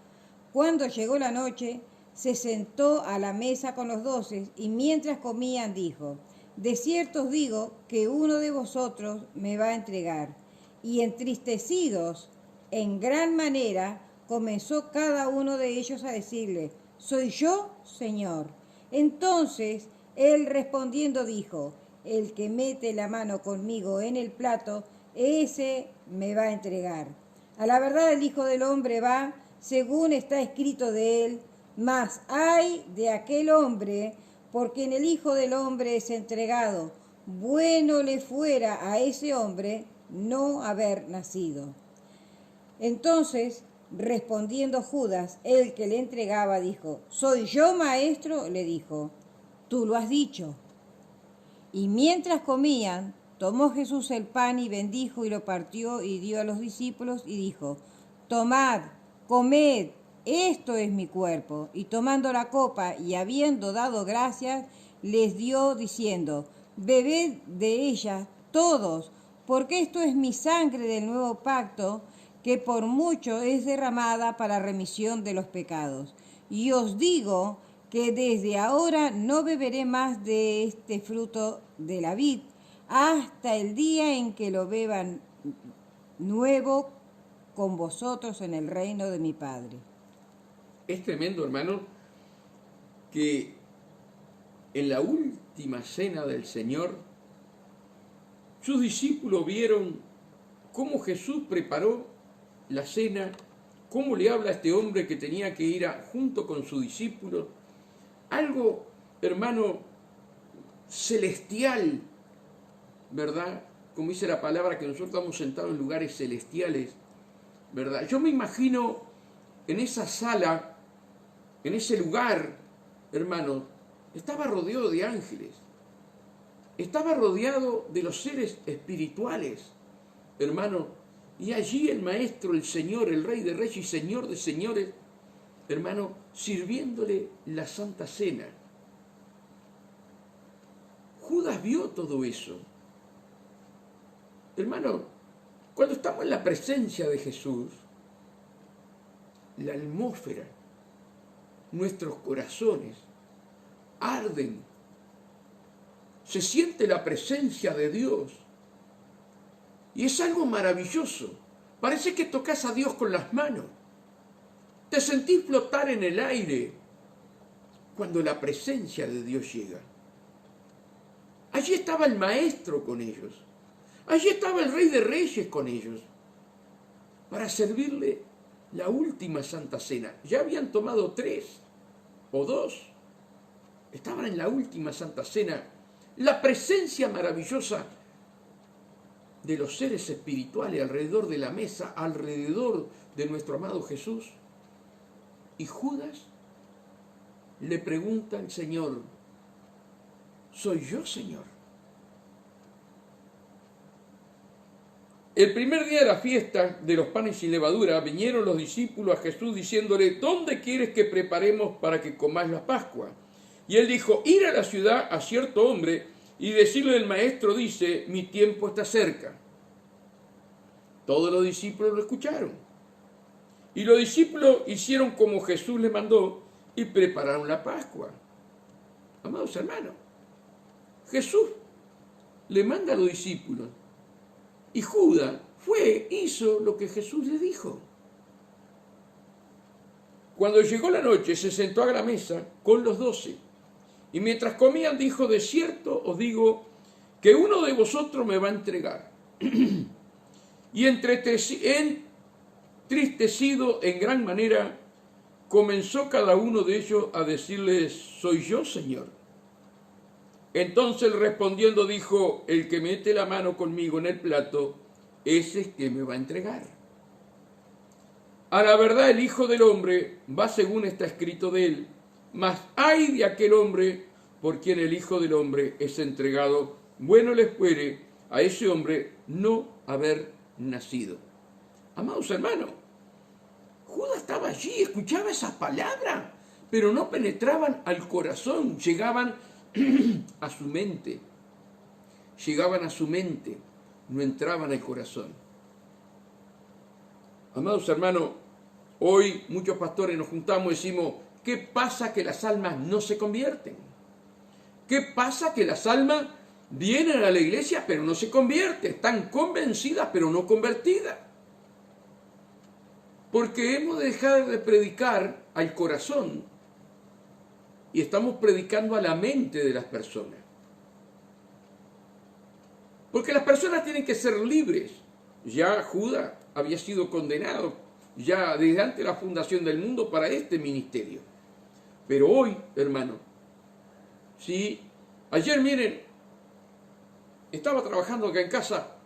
Cuando llegó la noche, se sentó a la mesa con los 12 y mientras comían dijo: de cierto os digo que uno de vosotros me va a entregar. Y entristecidos en gran manera, comenzó cada uno de ellos a decirle: ¿soy yo, Señor? Entonces él respondiendo dijo: el que mete la mano conmigo en el plato, ese me va a entregar. A la verdad el Hijo del Hombre va según está escrito de él, mas ay de aquel hombre por quien el Hijo del Hombre es entregado. Bueno le fuera a ese hombre no haber nacido. Entonces, respondiendo Judas, el que le entregaba, dijo: ¿soy yo, maestro? Le dijo: tú lo has dicho. Y mientras comían, tomó Jesús el pan y bendijo y lo partió y dio a los discípulos y dijo: tomad, comed, esto es mi cuerpo. Y tomando la copa y habiendo dado gracias, les dio diciendo: bebed de ella todos, porque esto es mi sangre del nuevo pacto, que por mucho es derramada para remisión de los pecados. Y os digo que desde ahora no beberé más de este fruto de la vid, hasta el día en que lo beban nuevo con vosotros en el reino de mi Padre. Es tremendo, hermano, que en la última cena del Señor, sus discípulos vieron cómo Jesús preparó la cena, cómo le habla a este hombre que tenía que ir junto con su discípulo. Algo, hermano, celestial, ¿verdad? Como dice la palabra, que nosotros estamos sentados en lugares celestiales, ¿verdad? Yo me imagino en esa sala, en ese lugar, hermano, estaba rodeado de ángeles, estaba rodeado de los seres espirituales, hermano, y allí el Maestro, el Señor, el Rey de Reyes y Señor de Señores, hermano, sirviéndole la Santa Cena. Judas vio todo eso. Hermano, cuando estamos en la presencia de Jesús, la atmósfera, nuestros corazones arden. Se siente la presencia de Dios. Y es algo maravilloso. Parece que tocas a Dios con las manos. Te sentís flotar en el aire cuando la presencia de Dios llega. Allí estaba el Maestro con ellos. Allí estaba el Rey de Reyes con ellos, para servirle la última Santa Cena. Ya habían tomado 3 o 2. Estaban en la última Santa Cena. La presencia maravillosa de los seres espirituales alrededor de la mesa, alrededor de nuestro amado Jesús. Y Judas le pregunta al Señor, ¿soy yo, Señor? El primer día de la fiesta de los panes sin levadura, vinieron los discípulos a Jesús diciéndole, ¿dónde quieres que preparemos para que comáis la Pascua? Y él dijo, ir a la ciudad a cierto hombre y decirle, el maestro dice, mi tiempo está cerca. Todos los discípulos lo escucharon. Y los discípulos hicieron como Jesús les mandó y prepararon la Pascua. Amados hermanos, Jesús le manda a los discípulos y Judas hizo lo que Jesús le dijo. Cuando llegó la noche, se sentó a la mesa con los 12. Y mientras comían, dijo, de cierto os digo que uno de vosotros me va a entregar. Y entristecido en gran manera, comenzó cada uno de ellos a decirles, soy yo, Señor. Entonces él respondiendo dijo, el que mete la mano conmigo en el plato, ese es que me va a entregar. A la verdad el Hijo del Hombre va según está escrito de él, mas ay de aquel hombre por quien el Hijo del Hombre es entregado. Bueno les puede a ese hombre no haber nacido. Amados hermanos, Judas estaba allí, escuchaba esas palabras, pero no penetraban al corazón, llegaban a su mente, no entraban al corazón. Amados hermanos, hoy muchos pastores nos juntamos y decimos, ¿qué pasa que las almas no se convierten? ¿Qué pasa que las almas vienen a la iglesia pero no se convierten? Están convencidas pero no convertidas. Porque hemos dejado de predicar al corazón y estamos predicando a la mente de las personas. Porque las personas tienen que ser libres. Ya Judas había sido condenado ya desde antes de la fundación del mundo para este ministerio. Pero hoy, hermano, si ayer, miren, estaba trabajando acá en casa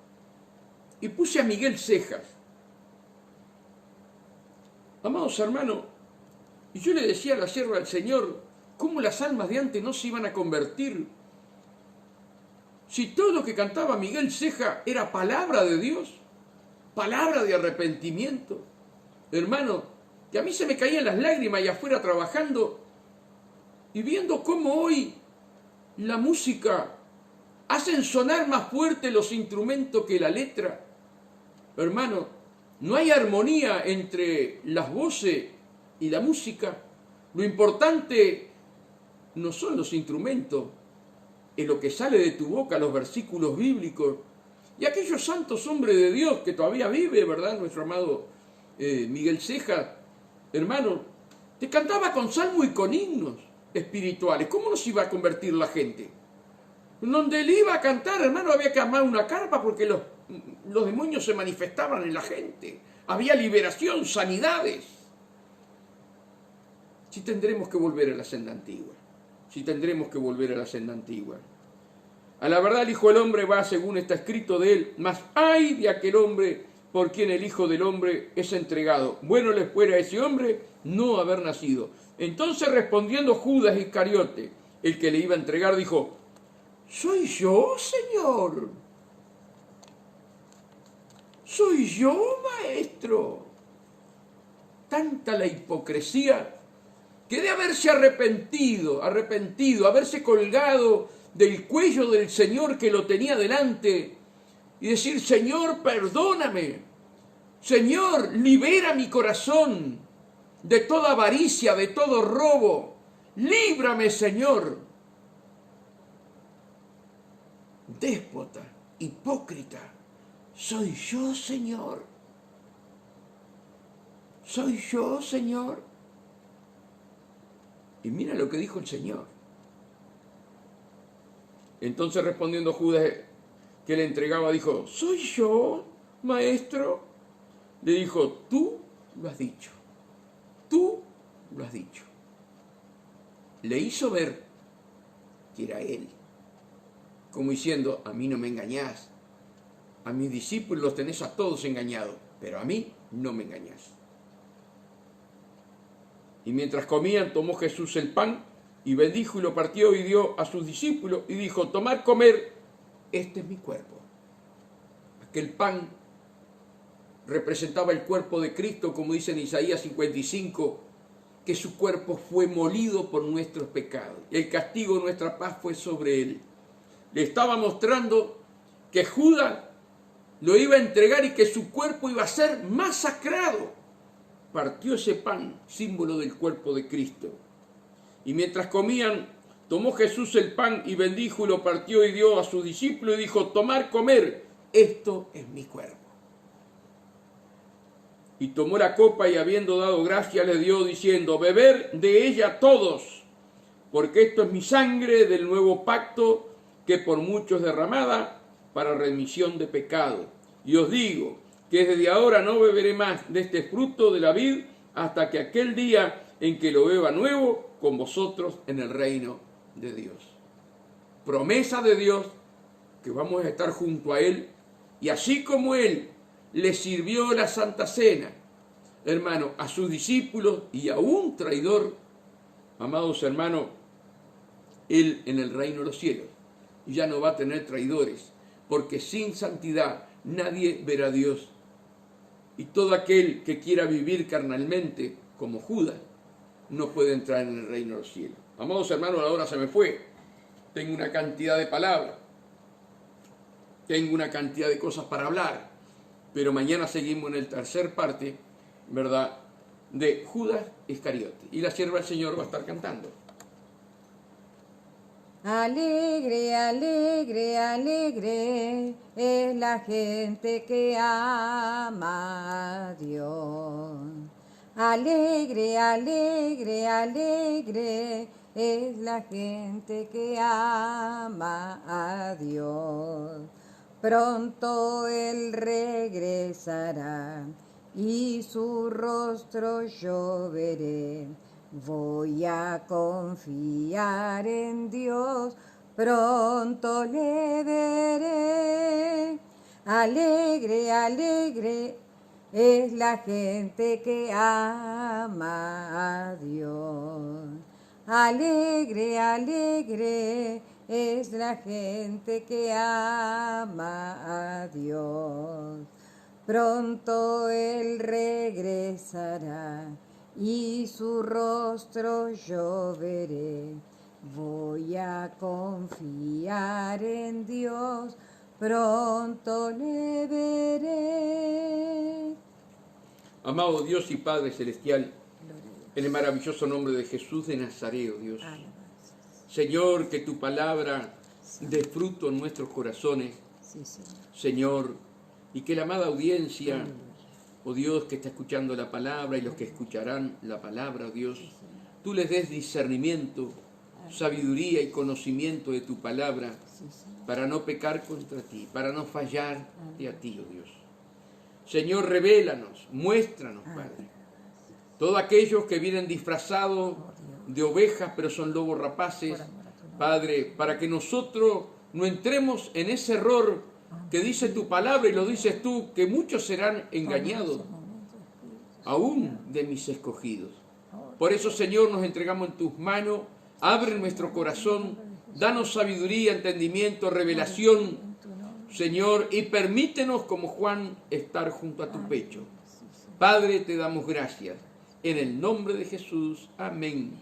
y puse a Miguel Cejas. Amados hermanos, y yo le decía a la sierva del Señor, ¿cómo las almas de antes no se iban a convertir? Si todo lo que cantaba Miguel Cejas era palabra de Dios, palabra de arrepentimiento. Hermano, que a mí se me caían las lágrimas allá afuera trabajando y viendo cómo hoy la música hacen sonar más fuerte los instrumentos que la letra. Hermano, no hay armonía entre las voces y la música. Lo importante no son los instrumentos, es lo que sale de tu boca, los versículos bíblicos. Y aquellos santos hombres de Dios que todavía vive, ¿verdad? Nuestro amado Miguel Cejas, hermano, te cantaba con salmo y con himnos espirituales. ¿Cómo no se iba a convertir la gente? Donde él iba a cantar, hermano, había que armar una carpa porque los demonios se manifestaban en la gente. Había liberación, sanidades. Si tendremos que volver a la senda antigua. A la verdad el Hijo del Hombre va según está escrito de él, mas ay de aquel hombre por quien el Hijo del Hombre es entregado. Bueno les fuera a ese hombre no haber nacido. Entonces respondiendo Judas Iscariote, el que le iba a entregar, dijo, ¿soy yo, Señor? ¿Soy yo, Maestro? Tanta la hipocresía que de haberse arrepentido, haberse colgado del cuello del Señor que lo tenía delante y decir, Señor, perdóname, Señor, libera mi corazón de toda avaricia, de todo robo, líbrame, Señor. Déspota, hipócrita, ¿soy yo, Señor? ¿Soy yo, Señor? Y mira lo que dijo el Señor. Entonces respondiendo Judas, que le entregaba, dijo, ¿soy yo, Maestro? Le dijo, tú lo has dicho. Tú lo has dicho. Le hizo ver que era él. Como diciendo, a mí no me engañás. a mis discípulos los tenés a todos engañados, pero a mí no me engañás. Y mientras comían, tomó Jesús el pan y bendijo y lo partió y dio a sus discípulos y dijo, tomad, comer, este es mi cuerpo. Aquel pan representaba el cuerpo de Cristo, como dice en Isaías 55, que su cuerpo fue molido por nuestros pecados. El castigo de nuestra paz fue sobre él. Le estaba mostrando que Judas lo iba a entregar y que su cuerpo iba a ser masacrado. Partió ese pan, símbolo del cuerpo de Cristo. Y mientras comían, tomó Jesús el pan y bendijo y lo partió y dio a sus discípulos y dijo, tomad, comer, esto es mi cuerpo. Y tomó la copa y habiendo dado gracia le dio diciendo, beber de ella todos, porque esto es mi sangre del nuevo pacto que por muchos derramada para remisión de pecado. Y os digo que desde ahora no beberé más de este fruto de la vid hasta que aquel día en que lo beba nuevo con vosotros en el reino de Dios. Promesa de Dios que vamos a estar junto a Él, y así como Él le sirvió la Santa Cena, hermano, a sus discípulos y a un traidor, amados hermanos, Él en el reino de los cielos ya no va a tener traidores, porque sin santidad nadie verá a Dios. Y todo aquel que quiera vivir carnalmente, como Judas, no puede entrar en el reino de los cielos. Amados hermanos, la hora se me fue. Tengo una cantidad de palabras. Tengo una cantidad de cosas para hablar. Pero mañana seguimos en el tercer parte, ¿verdad?, de Judas Iscariote. Y la sierva del Señor va a estar cantando. Alegre, alegre, alegre es la gente que ama a Dios. Alegre, alegre, alegre es la gente que ama a Dios. Pronto Él regresará y su rostro yo veré. Voy a confiar en Dios, pronto le veré. Alegre, alegre es la gente que ama a Dios. Alegre, alegre es la gente que ama a Dios. Pronto Él regresará y su rostro yo veré. Voy a confiar en Dios, pronto le veré. Amado Dios y Padre Celestial, en el maravilloso nombre de Jesús de Nazaret, oh Dios. Señor, que tu palabra dé fruto en nuestros corazones, Señor, y que la amada audiencia, oh Dios, que está escuchando la palabra y los que escucharán la palabra, oh Dios, tú les des discernimiento, sabiduría y conocimiento de tu palabra para no pecar contra ti, para no fallar a ti, oh Dios. Señor, revélanos, muéstranos, Padre, todos aquellos que vienen disfrazados de ovejas pero son lobos rapaces, Padre, para que nosotros no entremos en ese error que dice tu palabra y lo dices tú, que muchos serán engañados, aún de mis escogidos. Por eso, Señor, nos entregamos en tus manos, abre nuestro corazón, danos sabiduría, entendimiento, revelación, Señor, y permítenos, como Juan, estar junto a tu pecho. Padre, te damos gracias. En el nombre de Jesús, amén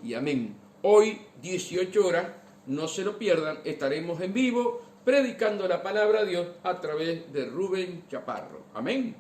y amén. Hoy, 18 horas, no se lo pierdan, estaremos en vivo predicando la palabra de Dios a través de Rubén Chaparro. Amén.